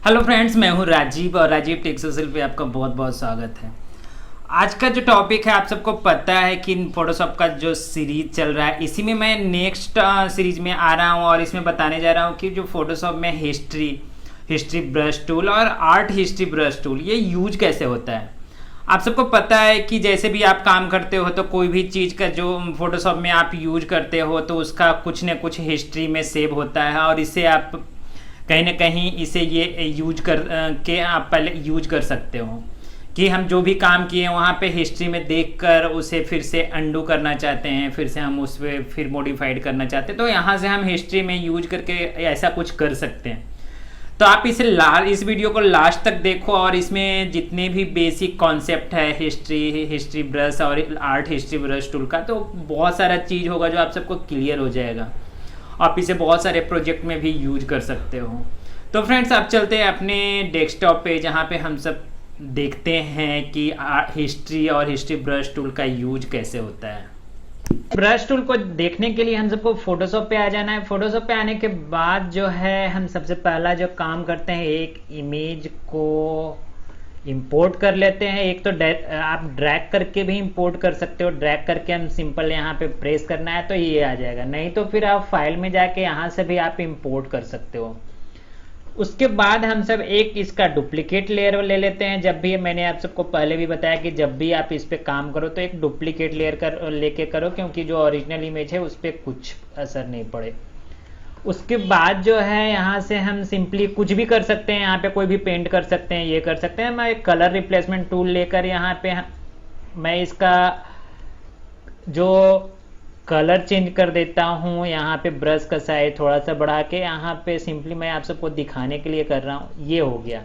Hello friends, मैं हूं राजीव और राजीव टेक सोशल पे आपका बहुत बहुत स्वागत है। आज का जो टॉपिक है आप सबको पता है कि फोटोशॉप का जो सीरीज चल रहा है, इसी में मैं नेक्स्ट सीरीज में आ रहा हूं और इसमें बताने जा रहा हूं कि जो फोटोशॉप में हिस्ट्री ब्रश टूल और आर्ट हिस्ट्री ब्रश टूल ये यूज कैसे होता है। आप सबको पता है कि जैसे भी आप काम करते हो तो कोई भी चीज़ का जो फोटोशॉप में आप यूज करते हो तो उसका कुछ न कुछ हिस्ट्री में सेव होता है और इससे आप कहीं ना कहीं इसे ये यूज कर के आप पहले यूज कर सकते हो कि हम जो भी काम किए वहाँ पे हिस्ट्री में देखकर उसे फिर से अंडू करना चाहते हैं, फिर से हम उस पर फिर मॉडिफाइड करना चाहते हैं, तो यहाँ से हम हिस्ट्री में यूज करके ऐसा कुछ कर सकते हैं। तो आप इस वीडियो को लास्ट तक देखो और इसमें जितने भी बेसिक कॉन्सेप्ट है हिस्ट्री ब्रश और आर्ट हिस्ट्री ब्रश टूल का, तो बहुत सारा चीज़ होगा जो आप सबको क्लियर हो जाएगा। आप इसे बहुत सारे प्रोजेक्ट में भी यूज कर सकते हो। तो फ्रेंड्स, आप चलते हैं अपने डेस्कटॉप पे जहाँ पे हम सब देखते हैं कि हिस्ट्री और हिस्ट्री ब्रश टूल का यूज कैसे होता है। ब्रश टूल को देखने के लिए हम सबको फोटोशॉप पे आ जाना है। फोटोशॉप पे आने के बाद जो है हम सबसे पहला जो काम करते हैं, एक इमेज को इंपोर्ट कर लेते हैं। एक तो आप ड्रैग करके भी इंपोर्ट कर सकते हो। ड्रैग करके हम सिंपल यहाँ पे प्रेस करना है तो ये आ जाएगा, नहीं तो फिर आप फाइल में जाके यहाँ से भी आप इंपोर्ट कर सकते हो। उसके बाद हम सब एक इसका डुप्लीकेट लेयर ले लेते हैं। जब भी मैंने आप सबको पहले भी बताया कि जब भी आप इस पे काम करो तो एक डुप्लीकेट लेयर लेके करो, क्योंकि जो ओरिजिनल इमेज है उस पर कुछ असर नहीं पड़े। उसके बाद जो है यहाँ से हम सिंपली कुछ भी कर सकते हैं। यहाँ पे कोई भी पेंट कर सकते हैं, ये कर सकते हैं। मैं एक कलर रिप्लेसमेंट टूल लेकर यहाँ पे मैं इसका जो कलर चेंज कर देता हूँ। यहाँ पे ब्रश का साइज थोड़ा सा बढ़ा के यहाँ पे सिंपली मैं आप सबको दिखाने के लिए कर रहा हूँ। ये हो गया।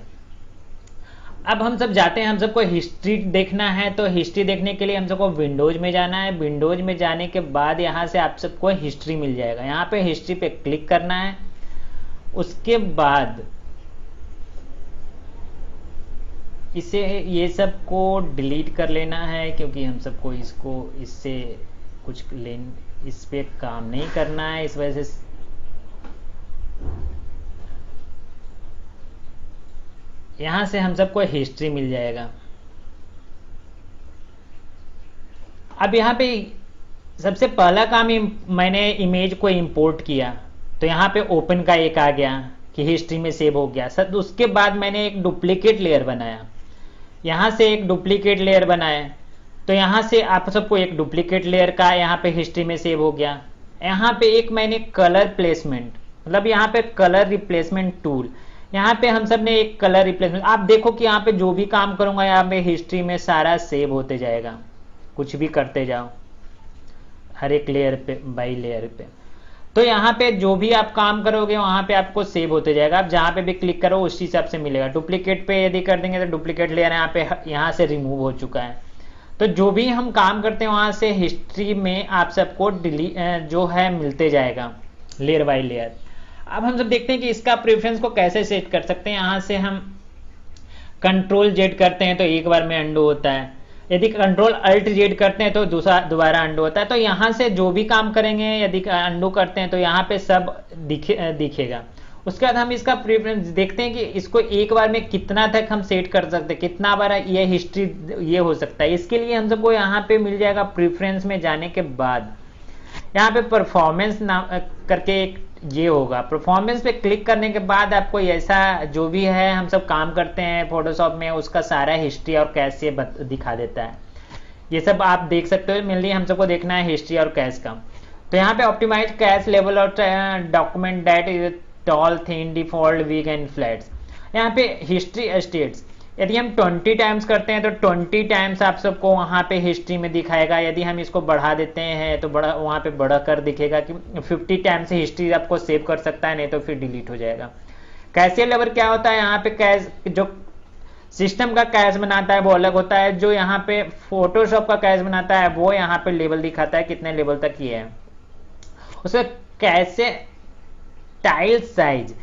अब हम सब जाते हैं, हम सबको हिस्ट्री देखना है, तो हिस्ट्री देखने के लिए हम सबको विंडोज में जाना है। विंडोज में जाने के बाद यहाँ से आप सबको हिस्ट्री मिल जाएगा। यहाँ पे हिस्ट्री पे क्लिक करना है। उसके बाद इसे ये सब को डिलीट कर लेना है, क्योंकि हम सबको इससे कुछ इस पे काम नहीं करना है। इस वजह से यहां से हम सबको हिस्ट्री मिल जाएगा। अब यहाँ पे सबसे पहला काम मैंने इमेज को इंपोर्ट किया, तो यहाँ पे ओपन का एक आ गया कि हिस्ट्री में सेव हो गया। सर उसके बाद मैंने एक डुप्लीकेट लेयर बनाया। यहाँ से एक डुप्लीकेट लेयर बनाया, तो यहाँ से आप सबको एक डुप्लीकेट लेयर का यहाँ पे हिस्ट्री में सेव हो गया। यहाँ पे एक मैंने कलर प्लेसमेंट, मतलब यहाँ पे कलर रिप्लेसमेंट टूल, यहाँ पे हम सब ने एक कलर रिप्लेसमेंट। आप देखो कि यहाँ पे जो भी काम करूंगा यहाँ पे हिस्ट्री में सारा सेव होते जाएगा। कुछ भी करते जाओ हर एक लेयर पे बाई लेयर पे, तो यहाँ पे जो भी आप काम करोगे वहां पे आपको सेव होते जाएगा। आप जहाँ पे भी क्लिक करो उस हिसाब से मिलेगा। डुप्लीकेट पे यदि कर देंगे तो डुप्लीकेट लेयर यहाँ से रिमूव हो चुका है। तो जो भी हम काम करते हैं वहां से हिस्ट्री में आप सबको जो है मिलते जाएगा लेयर बाय लेयर। अब हम सब देखते हैं कि इसका प्रेफरेंस को कैसे सेट कर सकते हैं। यहाँ से हम कंट्रोल जेड करते हैं तो एक बार में अंडू होता है। यदि कंट्रोल अल्ट जेड करते हैं तो दोबारा अंडू होता है। तो यहाँ से जो भी काम करेंगे यदि अंडू करते हैं तो यहाँ पे सब दिखेगा। उसके बाद हम इसका प्रेफरेंस देखते हैं कि इसको एक बार में कितना तक हम सेट कर सकते हैं, कितना बार ये हिस्ट्री ये हो सकता है। इसके लिए हम सबको यहाँ पे मिल जाएगा। प्रेफरेंस में जाने के बाद यहाँ पे परफॉर्मेंस नाम करके एक ये होगा। परफॉर्मेंस पे क्लिक करने के बाद आपको ऐसा जो भी है हम सब काम करते हैं फोटोशॉप में उसका सारा हिस्ट्री और कैश ये दिखा देता है। ये सब आप देख सकते हो। मेनली हम सबको देखना है हिस्ट्री और कैश का। तो यहाँ पे ऑप्टिमाइज कैश लेवल और document that is tall thin default week and flats. यहाँ पे हिस्ट्री स्टेट्स यदि हम 20 टाइम्स करते हैं तो 20 टाइम्स आप सबको वहाँ पे हिस्ट्री में दिखाएगा। यदि हम इसको बढ़ा देते हैं तो बड़ा वहाँ पे बढ़ा कर दिखेगा कि 50 टाइम्स से हिस्ट्री आपको सेव कर सकता है, नहीं तो फिर डिलीट हो जाएगा। कैशियर लेवल क्या होता है, यहाँ पे कैश जो सिस्टम का कैश बनाता है वो अलग होता है। जो यहाँ पे फोटोशॉप का कैश बनाता है वो यहाँ पे लेवल दिखाता है कितने लेवल तक ये है। उसका कैसे टाइल साइज,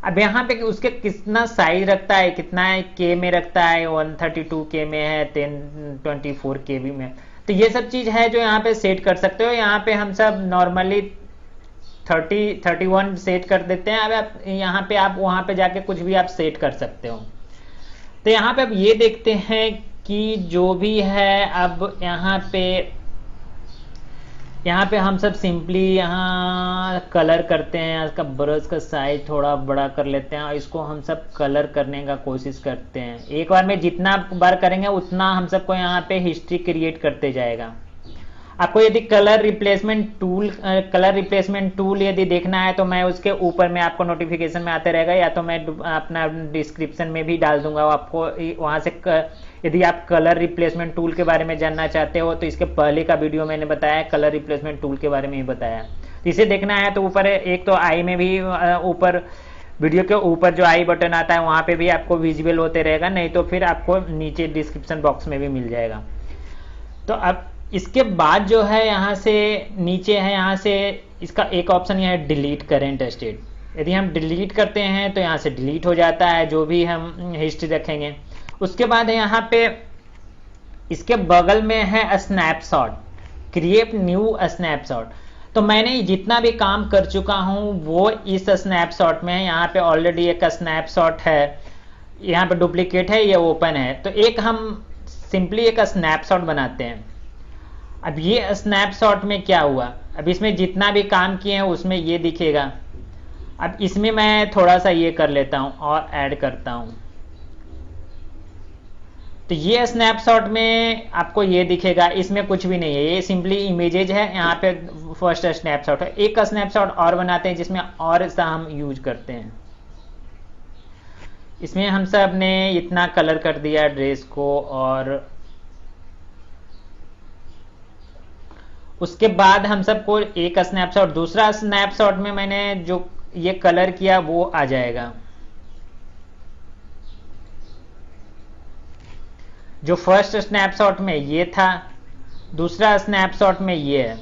अब यहाँ पे उसके कितना साइज रखता है, कितना है के में रखता है, 132 के में है, 1024 के भी में। तो ये सब चीज है जो यहाँ पे सेट कर सकते हो। यहाँ पे हम सब नॉर्मली 31 सेट कर देते हैं। अब आप यहाँ पे आप वहाँ पे जाके कुछ भी आप सेट कर सकते हो। तो यहाँ पे अब ये देखते हैं कि जो भी है, अब यहाँ पे हम सब सिंपली यहाँ कलर करते हैं। इसका ब्रश का साइज थोड़ा बड़ा कर लेते हैं और इसको हम सब कलर करने का कोशिश करते हैं। एक बार में जितना बार करेंगे उतना हम सबको यहाँ पे हिस्ट्री क्रिएट करते जाएगा। आपको यदि कलर रिप्लेसमेंट टूल यदि देखना है तो मैं उसके ऊपर में आपको नोटिफिकेशन में आते रहेगा, या तो मैं अपना डिस्क्रिप्शन में भी डाल दूंगा आपको वहां से। यदि आप कलर रिप्लेसमेंट टूल के बारे में जानना चाहते हो तो इसके पहले का वीडियो मैंने बताया, कलर रिप्लेसमेंट टूल के बारे में ही बताया। तो इसे देखना है तो ऊपर एक तो आई में भी ऊपर वीडियो के ऊपर जो आई बटन आता है वहां पे भी आपको विजिबल होते रहेगा, नहीं तो फिर आपको नीचे डिस्क्रिप्शन बॉक्स में भी मिल जाएगा। तो अब इसके बाद जो है यहाँ से नीचे है, यहाँ से इसका एक ऑप्शन यह है डिलीट करेंट स्टेट। यदि हम डिलीट करते हैं तो यहाँ से डिलीट हो जाता है जो भी हम हिस्ट्री रखेंगे। उसके बाद है यहाँ पे इसके बगल में है स्नैपशॉट, क्रिएट न्यू स्नैपशॉट। तो मैंने जितना भी काम कर चुका हूँ वो इस स्नैपशॉट में है। यहाँ पे ऑलरेडी एक स्नैपशॉट है, यहाँ पे डुप्लीकेट है, ये ओपन है। तो एक हम सिंपली एक स्नैपशॉट बनाते हैं। अब ये स्नैपशॉट में क्या हुआ, अब इसमें जितना भी काम किए हैं उसमें ये दिखेगा। अब इसमें मैं थोड़ा सा ये कर लेता हूं और ऐड करता हूं, तो ये स्नैपशॉट में आपको ये दिखेगा। इसमें कुछ भी नहीं है, ये सिंपली इमेजेज है। यहाँ पे फर्स्ट स्नैपशॉट है। एक स्नैपशॉट और बनाते हैं जिसमें और सा हम यूज करते हैं। इसमें हम सब ने इतना कलर कर दिया ड्रेस को, और उसके बाद हम सबको एक स्नैपशॉट, दूसरा स्नैपशॉट में मैंने जो ये कलर किया वो आ जाएगा। जो फर्स्ट स्नैपशॉट में ये था, दूसरा स्नैपशॉट में ये है।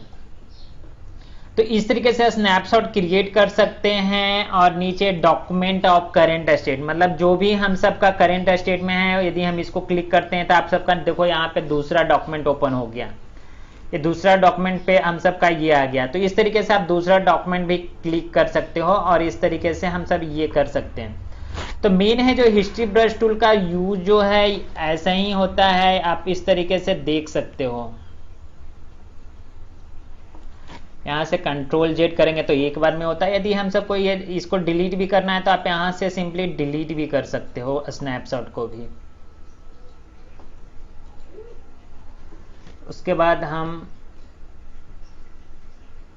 तो इस तरीके से स्नैपशॉट क्रिएट कर सकते हैं। और नीचे डॉक्यूमेंट ऑफ करेंट स्टेट, मतलब जो भी हम सबका करेंट स्टेट में है, यदि हम इसको क्लिक करते हैं तो आप सबका देखो यहाँ पे दूसरा डॉक्यूमेंट ओपन हो गया। ये दूसरा डॉक्यूमेंट पे हम सब का ये आ गया। तो इस तरीके से आप दूसरा डॉक्यूमेंट भी क्लिक कर सकते हो और इस तरीके से हम सब ये कर सकते हैं। तो मेन है जो हिस्ट्री ब्रश टूल का यूज जो है ऐसा ही होता है, आप इस तरीके से देख सकते हो। यहाँ से कंट्रोल जेड करेंगे तो एक बार में होता है। यदि हम सबको ये इसको डिलीट भी करना है तो आप यहाँ से सिंपली डिलीट भी कर सकते हो स्नैपशॉट को भी। उसके बाद हम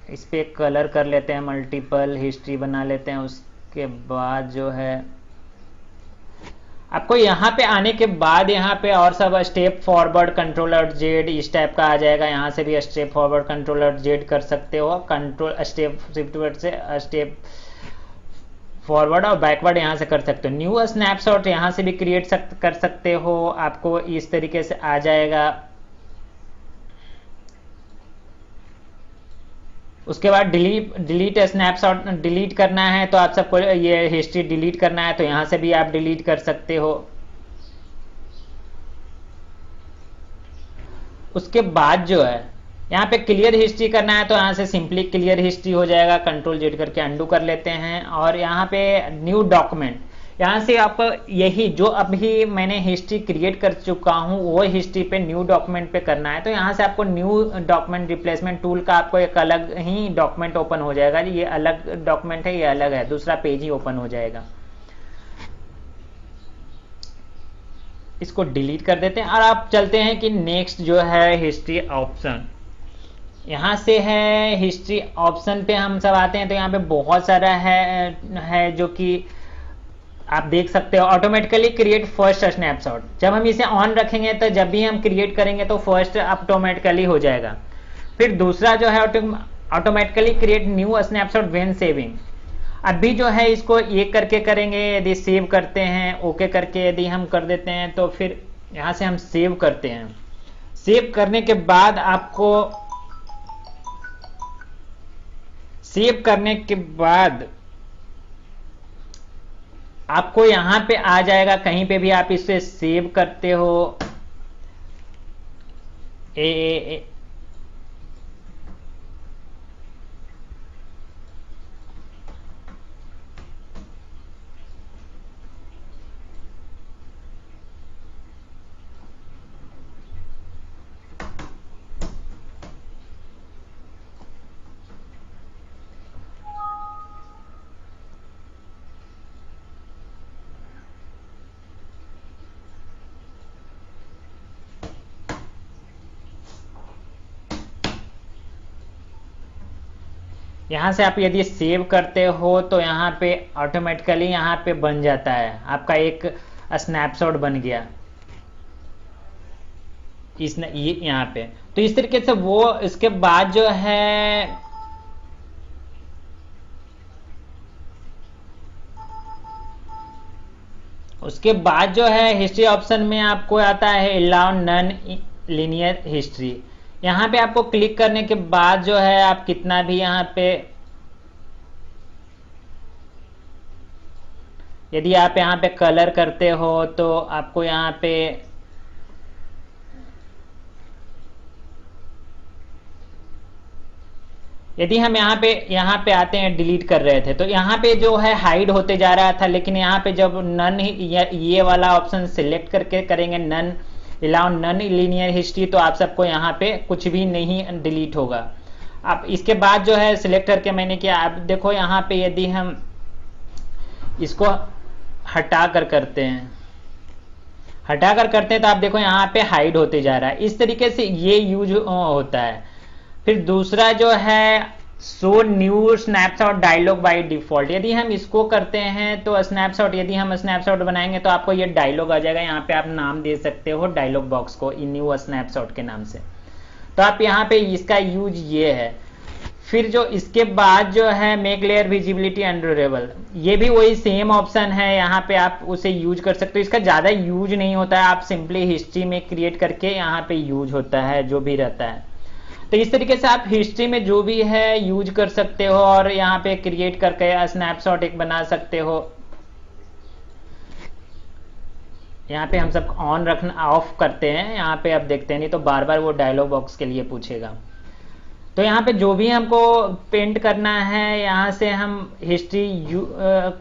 इस पे कलर कर लेते हैं, मल्टीपल हिस्ट्री बना लेते हैं। उसके बाद जो है आपको यहाँ पे आने के बाद यहाँ पे और सब स्टेप फॉरवर्ड कंट्रोलर जेड इस टाइप का आ जाएगा। यहाँ से भी स्टेप फॉरवर्ड कंट्रोलर जेड कर सकते हो, कंट्रोल स्टेप शिफ्ट से स्टेप फॉरवर्ड और बैकवर्ड यहाँ से कर सकते हो। न्यू स्नैपशॉट यहाँ से भी क्रिएट कर सकते हो, आपको इस तरीके से आ जाएगा। उसके बाद डिलीट स्नैपशॉट डिलीट करना है तो आप सबको ये हिस्ट्री डिलीट करना है तो यहाँ से भी आप डिलीट कर सकते हो। उसके बाद जो है यहाँ पे क्लियर हिस्ट्री करना है तो यहाँ से सिंपली क्लियर हिस्ट्री हो जाएगा। कंट्रोल जेड करके अंडू कर लेते हैं। और यहाँ पे न्यू डॉक्यूमेंट, यहाँ से आप यही जो अभी मैंने हिस्ट्री क्रिएट कर चुका हूँ वो हिस्ट्री पे न्यू डॉक्यूमेंट पे करना है। तो यहाँ से आपको न्यू डॉक्यूमेंट रिप्लेसमेंट टूल का आपको एक अलग ही डॉक्यूमेंट ओपन हो जाएगा। ये अलग डॉक्यूमेंट है, ये अलग है, दूसरा पेज ही ओपन हो जाएगा। इसको डिलीट कर देते हैं और आप चलते हैं कि नेक्स्ट जो है हिस्ट्री ऑप्शन। यहाँ से है हिस्ट्री ऑप्शन पे हम सब आते हैं। तो यहाँ पे बहुत सारा है जो कि आप देख सकते हो। ऑटोमेटिकली क्रिएट फर्स्ट स्नैपशॉट, जब हम इसे ऑन रखेंगे तो जब भी हम क्रिएट करेंगे तो फर्स्ट ऑटोमेटिकली हो जाएगा। फिर दूसरा जो है automatically create new snapshot when saving. अभी जो है इसको ये करके करेंगे। यदि सेव करते हैं ओके करके यदि हम कर देते हैं तो फिर यहाँ से हम सेव करते हैं। सेव करने के बाद आपको आपको यहां पे आ जाएगा, कहीं पे भी आप इसे सेव करते हो यहाँ से आप यदि सेव करते हो तो यहाँ पे ऑटोमेटिकली यहाँ पे बन जाता है, आपका एक स्नैपशॉट बन गया ये यहाँ पे। तो इस तरीके से वो इसके बाद जो है उसके बाद जो है हिस्ट्री ऑप्शन में आपको आता है अलाउ नन लीनियर हिस्ट्री। यहाँ पे आपको क्लिक करने के बाद जो है आप कितना भी यहाँ पे यदि आप यहाँ पे कलर करते हो तो आपको यहाँ पे यदि हम यहाँ पे आते हैं डिलीट कर रहे थे तो यहाँ पे जो है हाइड होते जा रहा था, लेकिन यहाँ पे जब नन ये वाला ऑप्शन सिलेक्ट करके करेंगे none allow non linear history तो आप सबको यहाँ पे कुछ भी नहीं डिलीट होगा। आप इसके बाद जो है सिलेक्ट करके मैंने किया, आप देखो यहाँ पे यदि हम इसको हटा कर करते हैं तो आप देखो यहाँ पे हाइड होते जा रहा है। इस तरीके से ये यूज होता है। फिर दूसरा जो है show new snapshot dialog by default, यदि हम इसको करते हैं तो स्नैपशॉट यदि हम स्नैपशॉट बनाएंगे तो आपको ये डायलॉग आ जाएगा। यहाँ पे आप नाम दे सकते हो डायलॉग बॉक्स को न्यू स्नैपशॉट के नाम से। तो आप यहाँ पे इसका यूज ये है। फिर जो इसके बाद जो है मेक लेयर विजिबिलिटी अनड्यूरेबल, ये भी वही सेम ऑप्शन है, यहाँ पे आप उसे यूज कर सकते हो। इसका ज्यादा यूज नहीं होता है, आप सिंपली हिस्ट्री में क्रिएट करके यहाँ पे यूज होता है जो भी रहता है। तो इस तरीके से आप हिस्ट्री में जो भी है यूज कर सकते हो और यहाँ पे क्रिएट करके स्नैपशॉट एक बना सकते हो। यहाँ पे हम सब ऑन रखना ऑफ करते हैं, यहाँ पे आप देखते हैं, नहीं तो बार बार वो डायलॉग बॉक्स के लिए पूछेगा। तो यहाँ पे जो भी हमको पेंट करना है यहाँ से हम हिस्ट्री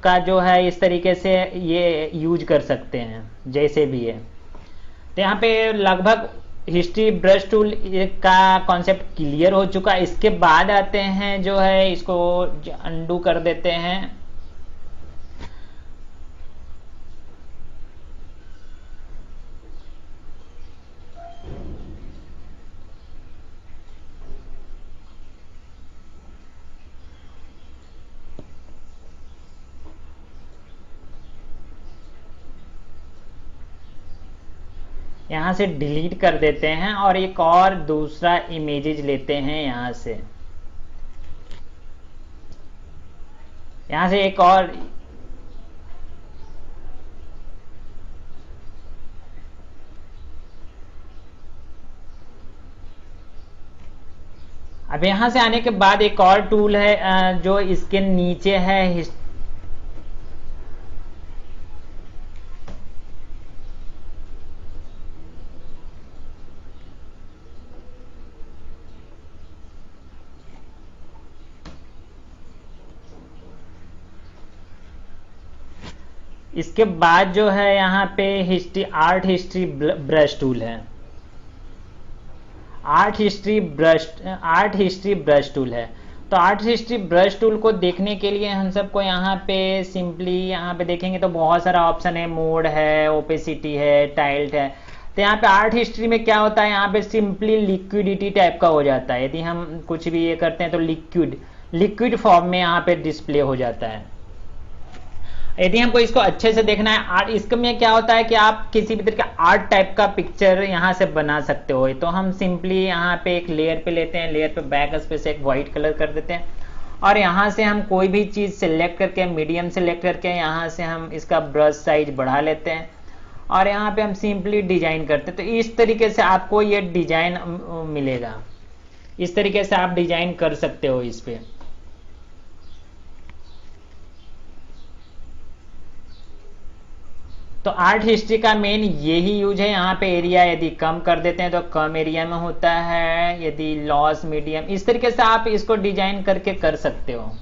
का जो है इस तरीके से ये यूज कर सकते हैं जैसे भी है। तो यहाँ पे लगभग हिस्ट्री ब्रश टूल का कॉन्सेप्ट क्लियर हो चुका है। इसके बाद आते हैं जो है इसको अंडू कर देते हैं। यहाँ से डिलीट कर देते हैं और एक और दूसरा इमेजेज लेते हैं यहाँ से। यहाँ से एक और अब यहाँ से आने के बाद एक और टूल है जो इसके नीचे है इसके बाद जो है यहाँ पे आर्ट हिस्ट्री ब्रश टूल है। आर्ट हिस्ट्री ब्रश टूल है। तो आर्ट हिस्ट्री ब्रश टूल को देखने के लिए हम सबको यहाँ पे सिंपली यहाँ पे देखेंगे तो बहुत सारा ऑप्शन है, मोड है, ओपेसिटी है, टाइल्ड है। तो यहाँ पे आर्ट हिस्ट्री में क्या होता है, यहाँ पे सिंपली लिक्विडिटी टाइप का हो जाता है। यदि हम कुछ भी ये करते हैं तो लिक्विड फॉर्म में यहाँ पे डिस्प्ले हो जाता है। यदि हमको इसको अच्छे से देखना है आर्ट, इसमें क्या होता है कि आप किसी भी तरह का आर्ट टाइप का पिक्चर यहाँ से बना सकते हो। तो हम सिंपली यहाँ पे एक लेयर पे लेते हैं, लेयर पे बैक स्पेस एक व्हाइट कलर कर देते हैं और यहाँ से हम कोई भी चीज सिलेक्ट करके मीडियम सिलेक्ट करके यहाँ से हम इसका ब्रश साइज बढ़ा लेते हैं और यहाँ पे हम सिंपली डिजाइन करते हैं। तो इस तरीके से आपको ये डिजाइन मिलेगा। इस तरीके से आप डिजाइन कर सकते हो इस पे। तो आर्ट हिस्ट्री का मेन यही यूज है। यहाँ पे एरिया यदि कम कर देते हैं तो कम एरिया में होता है, यदि लॉस मीडियम, इस तरीके से आप इसको डिजाइन करके कर सकते हो।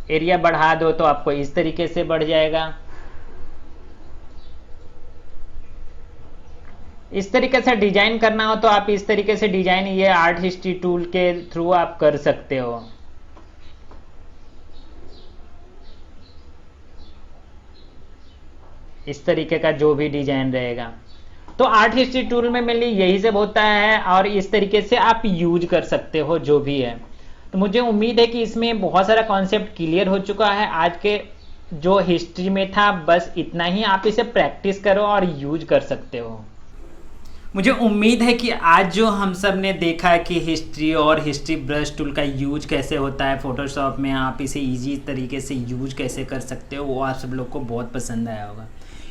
एरिया बढ़ा दो तो आपको इस तरीके से बढ़ जाएगा। इस तरीके से डिजाइन करना हो तो आप इस तरीके से डिजाइन ये आर्ट हिस्ट्री टूल के थ्रू आप कर सकते हो। इस तरीके का जो भी डिजाइन रहेगा। तो आर्ट हिस्ट्री टूल में मेनली यही सब होता है और इस तरीके से आप यूज कर सकते हो जो भी है। तो मुझे उम्मीद है कि इसमें बहुत सारा कॉन्सेप्ट क्लियर हो चुका है। आज के जो हिस्ट्री में था बस इतना ही, आप इसे प्रैक्टिस करो और यूज कर सकते हो। मुझे उम्मीद है कि आज जो हम सब ने देखा कि हिस्ट्री और हिस्ट्री ब्रश टूल का यूज कैसे होता है फोटोशॉप में, आप इसे इजी तरीके से यूज कैसे कर सकते हो, वो आप सब लोग को बहुत पसंद आया होगा।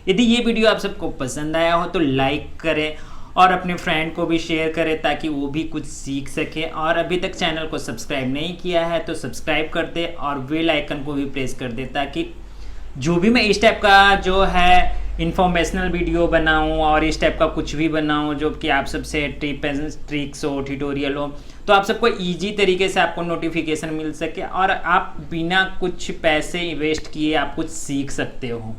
यदि ये वीडियो आप सबको पसंद आया हो तो लाइक करें और अपने फ्रेंड को भी शेयर करें ताकि वो भी कुछ सीख सके। और अभी तक चैनल को सब्सक्राइब नहीं किया है तो सब्सक्राइब कर दे और बेल आइकन को भी प्रेस कर दे ताकि जो भी मैं इस टाइप का जो है इंफॉर्मेशनल वीडियो बनाऊं और इस टाइप का कुछ भी बनाऊं जो कि आप सबसे ट्रिक्स हो, ट्यूटोरियल हो, तो आप सबको इजी तरीके से आपको नोटिफिकेशन मिल सके और आप बिना कुछ पैसे इन्वेस्ट किए आप कुछ सीख सकते हो।